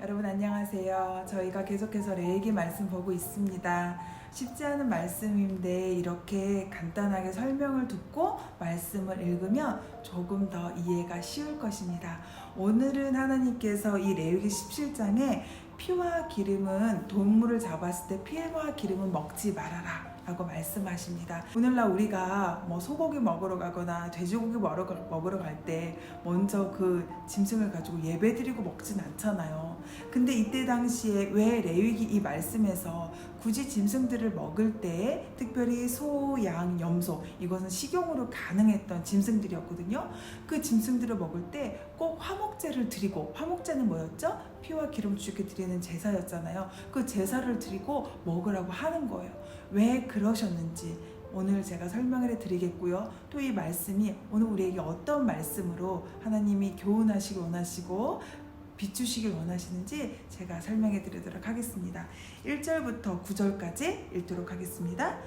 여러분 안녕하세요. 저희가 계속해서 레위기 말씀 보고 있습니다. 쉽지 않은 말씀인데 이렇게 간단하게 설명을 듣고 말씀을 읽으면 조금 더 이해가 쉬울 것입니다. 오늘은 하나님께서 이 레위기 17장에 피와 기름은 동물을 잡았을 때 피와 기름은 먹지 말아라 라고 말씀하십니다. 오늘날 우리가 소고기 먹으러 가거나 돼지고기 먹으러 갈 때 먼저 그 짐승을 가지고 예배드리고 먹진 않잖아요. 근데 이때 당시에 왜 레위기 이 말씀에서 굳이 짐승들을 먹을 때 특별히 소, 양, 염소 이것은 식용으로 가능했던 짐승들이었거든요. 그 짐승들을 먹을 때 꼭 화목제를 드리고, 화목제는 뭐였죠? 피와 기름 주께 드리는 제사였잖아요. 그 제사를 드리고 먹으라고 하는 거예요. 왜 그러셨는지 오늘 제가 설명을 해드리겠고요. 또 이 말씀이 오늘 우리에게 어떤 말씀으로 하나님이 교훈하시길 원하시고 비추시길 원하시는지 제가 설명해 드리도록 하겠습니다. 1절부터 9절까지 읽도록 하겠습니다.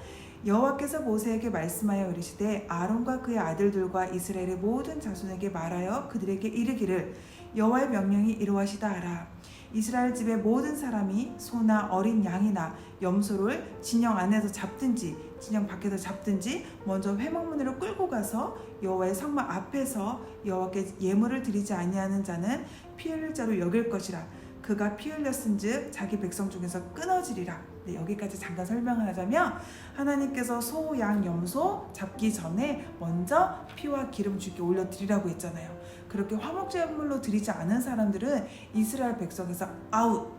여호와께서 모세에게 말씀하여 이르시되 아론과 그의 아들들과 이스라엘의 모든 자손에게 말하여 그들에게 이르기를 여호와의 명령이 이러하시다 하라. 이스라엘 집의 모든 사람이 소나 어린 양이나 염소를 진영 안에서 잡든지 진영 밖에서 잡든지 먼저 회막문으로 끌고 가서 여호와의 성막 앞에서 여호와께 예물을 드리지 아니하는 자는 피 흘릴 자로 여길 것이라. 그가 피 흘렸은즉 자기 백성 중에서 끊어지리라. 네, 여기까지 잠깐 설명을 하자면 하나님께서 소, 양, 염소 잡기 전에 먼저 피와 기름 주께 올려드리라고 했잖아요. 그렇게 화목제물로 드리지 않은 사람들은 이스라엘 백성에서 아웃,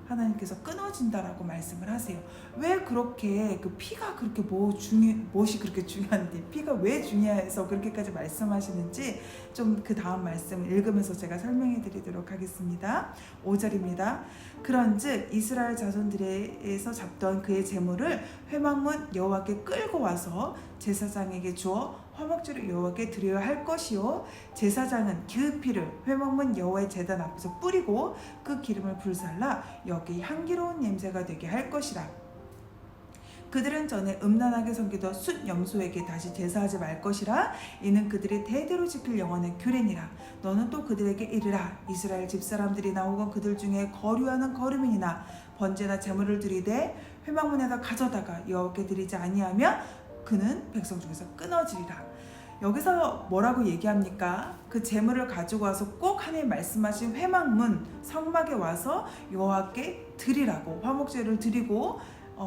하나님께서 끊어진다라고 말씀을 하세요. 왜 그렇게 그 피가 그렇게 무엇이 그렇게 중요한데 피가 왜 중요해서 그렇게까지 말씀하시는지 좀 그 다음 말씀을 읽으면서 제가 설명해 드리도록 하겠습니다. 5절입니다. 그런즉 이스라엘 자손들에서 잡던 그의 제물을 회막문 여호와께 끌고 와서 제사장에게 주어 화목제로 여호와께 드려야 할 것이요 제사장은 그 피를 회막문 여호와의 제단 앞에서 뿌리고 그 기름을 불살라 여기 향기로운 냄새가 되게 할 것이라. 그들은 전에 음란하게 섬기던 숫 염소에게 다시 제사하지 말 것이라. 이는 그들이 대대로 지킬 영원의 규례니라. 너는 또 그들에게 이르라. 이스라엘 집사람들이 나오건 그들 중에 거류하는 거류민이나 번제나 제물을 드리되 회막문에다 가져다가 여호와께 드리지 아니하면 그는 백성 중에서 끊어지리라. 여기서 뭐라고 얘기합니까? 그 제물을 가지고 와서 꼭 하나님 말씀하신 회막문 성막에 와서 여호와께 드리라고, 화목제를 드리고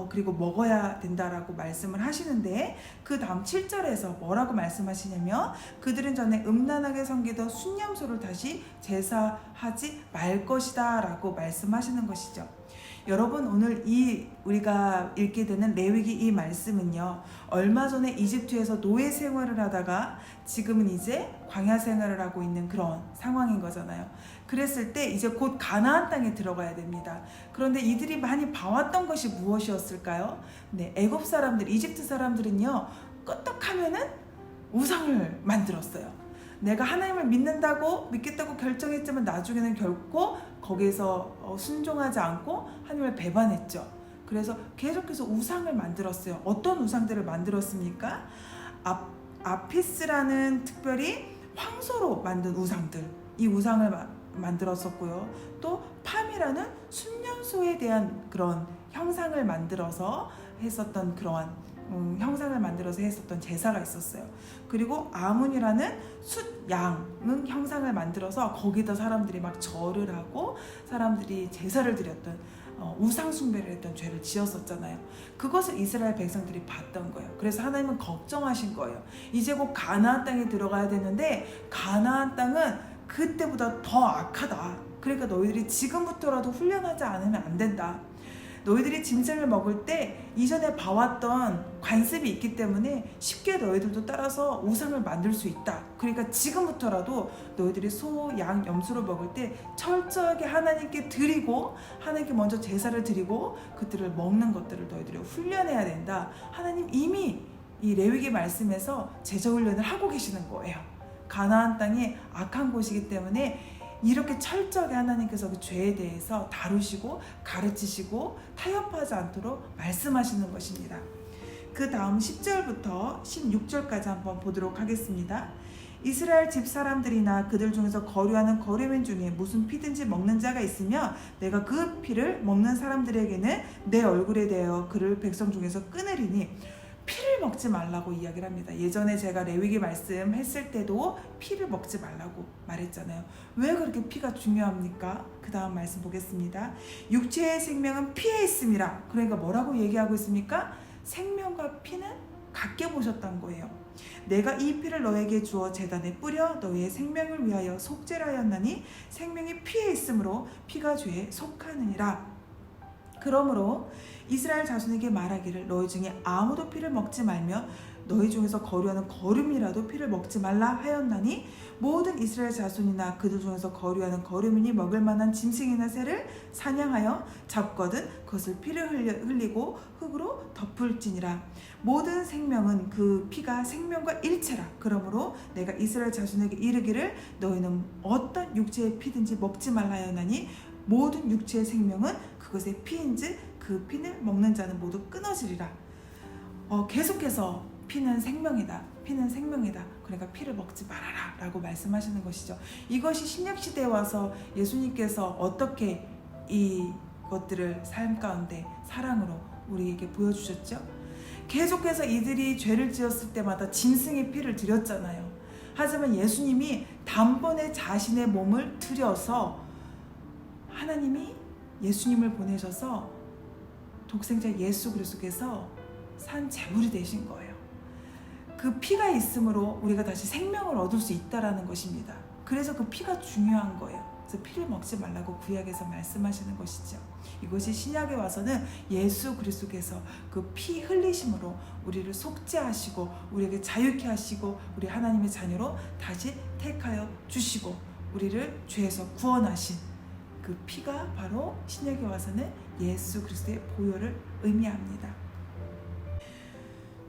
그리고 먹어야 된다라고 말씀을 하시는데 그 다음 7절에서 뭐라고 말씀하시냐면 그들은 전에 음란하게 섬기던 순염소를 다시 제사하지 말 것이다 라고 말씀하시는 것이죠. 여러분 오늘 우리가 읽게 되는 레위기 이 말씀은요, 얼마 전에 이집트에서 노예 생활을 하다가 지금은 이제 광야 생활을 하고 있는 그런 상황인 거잖아요. 그랬을 때 이제 곧 가나안 땅에 들어가야 됩니다. 그런데 이들이 많이 봐왔던 것이 무엇이었을까요? 애굽 사람들, 이집트 사람들은요, 끄떡하면은 우상을 만들었어요. 내가 하나님을 믿겠다고 결정했지만 나중에는 결코 거기에서 순종하지 않고 하나님을 배반했죠. 그래서 계속해서 우상을 만들었어요. 어떤 우상들을 만들었습니까? 아피스라는 특별히 황소로 만든 우상들, 이 우상을 만들었었고요. 또 팜이라는 순년소에 대한 그런 형상을 만들어서 했었던 그러한 형상을 만들어서 했었던 제사가 있었어요. 그리고 아문이라는 숫양은 형상을 만들어서 거기다 사람들이 막 절을 하고 사람들이 제사를 드렸던 우상 숭배를 했던 죄를 지었었잖아요. 그것을 이스라엘 백성들이 봤던 거예요. 그래서 하나님은 걱정하신 거예요. 이제 곧 가나안 땅에 들어가야 되는데 가나안 땅은 그때보다 더 악하다. 그러니까 너희들이 지금부터라도 훈련하지 않으면 안 된다. 너희들이 짐승을 먹을 때 이전에 봐왔던 관습이 있기 때문에 쉽게 너희들도 따라서 우상을 만들 수 있다. 그러니까 지금부터라도 너희들이 소, 양, 염소를 먹을 때 철저하게 하나님께 드리고 하나님께 먼저 제사를 드리고 그들을 먹는 것들을 너희들이 훈련해야 된다. 하나님 이미 이 레위기 말씀에서 제자훈련을 하고 계시는 거예요. 가나안 땅이 악한 곳이기 때문에 이렇게 철저하게 하나님께서 그 죄에 대해서 다루시고 가르치시고 타협하지 않도록 말씀하시는 것입니다. 그 다음 10절부터 16절까지 한번 보도록 하겠습니다. 이스라엘 집 사람들이나 그들 중에서 거류하는 거류민 중에 무슨 피든지 먹는 자가 있으면 내가 그 피를 먹는 사람들에게는 내 얼굴에 대하여 그를 백성 중에서 끊으리니 피를 먹지 말라고 이야기를 합니다. 예전에 제가 레위기 말씀했을 때도 피를 먹지 말라고 말했잖아요. 왜 그렇게 피가 중요합니까? 그 다음 말씀 보겠습니다. 육체의 생명은 피에 있음이라. 그러니까 뭐라고 얘기하고 있습니까? 생명과 피는 같게 보셨던 거예요. 내가 이 피를 너에게 주어 제단에 뿌려 너의 생명을 위하여 속죄하였나니 생명이 피에 있으므로 피가 죄에 속하느니라. 그러므로 이스라엘 자손에게 말하기를 너희 중에 아무도 피를 먹지 말며 너희 중에서 거류하는 거류민이라도 피를 먹지 말라 하였나니 모든 이스라엘 자손이나 그들 중에서 거류하는 거류민이 먹을 만한 짐승이나 새를 사냥하여 잡거든 그것을 피를 흘리고 흙으로 덮을지니라. 모든 생명은 그 피가 생명과 일체라. 그러므로 내가 이스라엘 자손에게 이르기를 너희는 어떤 육체의 피든지 먹지 말라 하였나니 모든 육체의 생명은 그것의 피인즉 그 피를 먹는 자는 모두 끊어지리라. 계속해서 피는 생명이다. 피는 생명이다. 그러니까 피를 먹지 말아라 라고 말씀하시는 것이죠. 이것이 신약시대에 와서 예수님께서 어떻게 이것들을 삶 가운데 사랑으로 우리에게 보여주셨죠? 계속해서 이들이 죄를 지었을 때마다 짐승의 피를 드렸잖아요. 하지만 예수님이 단번에 자신의 몸을 드려서 하나님이 예수님을 보내셔서 독생자 예수 그리스도께서 산 제물이 되신 거예요. 그 피가 있으므로 우리가 다시 생명을 얻을 수 있다라는 것입니다. 그래서 그 피가 중요한 거예요. 그래서 피를 먹지 말라고 구약에서 말씀하시는 것이죠. 이것이 신약에 와서는 예수 그리스도께서 그 피 흘리심으로 우리를 속죄하시고 우리에게 자유케 하시고 우리 하나님의 자녀로 다시 택하여 주시고 우리를 죄에서 구원하신 그 피가 바로 신약에 와서는 예수 그리스도의 보혈을 의미합니다.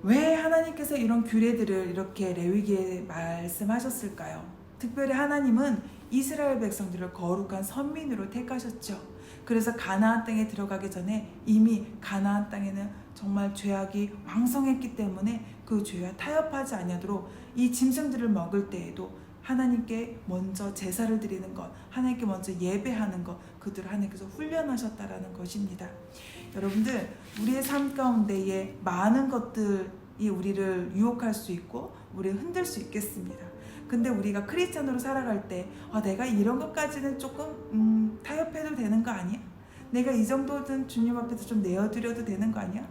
왜 하나님께서 이런 규례들을 이렇게 레위기에 말씀하셨을까요? 특별히 하나님은 이스라엘 백성들을 거룩한 선민으로 택하셨죠. 그래서 가나안 땅에 들어가기 전에 이미 가나안 땅에는 정말 죄악이 왕성했기 때문에 그 죄와 타협하지 아니하도록 이 짐승들을 먹을 때에도 하나님께 먼저 제사를 드리는 것, 하나님께 먼저 예배하는 것, 그들을 하나님께서 훈련하셨다라는 것입니다. 여러분들, 우리의 삶 가운데에 많은 것들이 우리를 유혹할 수 있고 우리를 흔들 수 있겠습니다. 근데 우리가 크리스찬으로 살아갈 때 내가 이런 것까지는 조금 타협해도 되는 거 아니야? 내가 이 정도는 주님 앞에서 좀 내어드려도 되는 거 아니야?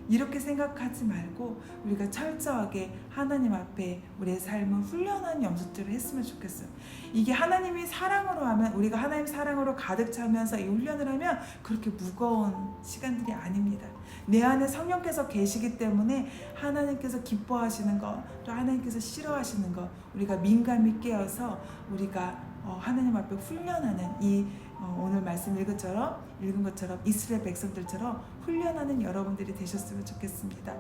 이렇게 생각하지 말고 우리가 철저하게 하나님 앞에 우리의 삶을 훈련하는 연습들을 했으면 좋겠어요. 이게 하나님이 사랑으로 하면, 우리가 하나님 사랑으로 가득 차면서 이 훈련을 하면 그렇게 무거운 시간들이 아닙니다. 내 안에 성령께서 계시기 때문에 하나님께서 기뻐하시는 것, 또 하나님께서 싫어하시는 것, 우리가 민감히 깨어서 우리가 하나님 앞에 훈련하는 이 오늘 말씀 읽은 것처럼 이스라엘 백성들처럼 훈련하는 여러분들이 되셨으면 좋겠습니다.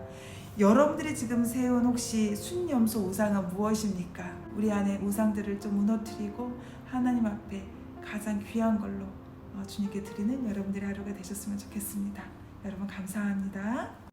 여러분들이 지금 세운 혹시 순염소 우상은 무엇입니까? 우리 안에 우상들을 좀 무너뜨리고 하나님 앞에 가장 귀한 걸로 주님께 드리는 여러분들의 하루가 되셨으면 좋겠습니다. 여러분 감사합니다.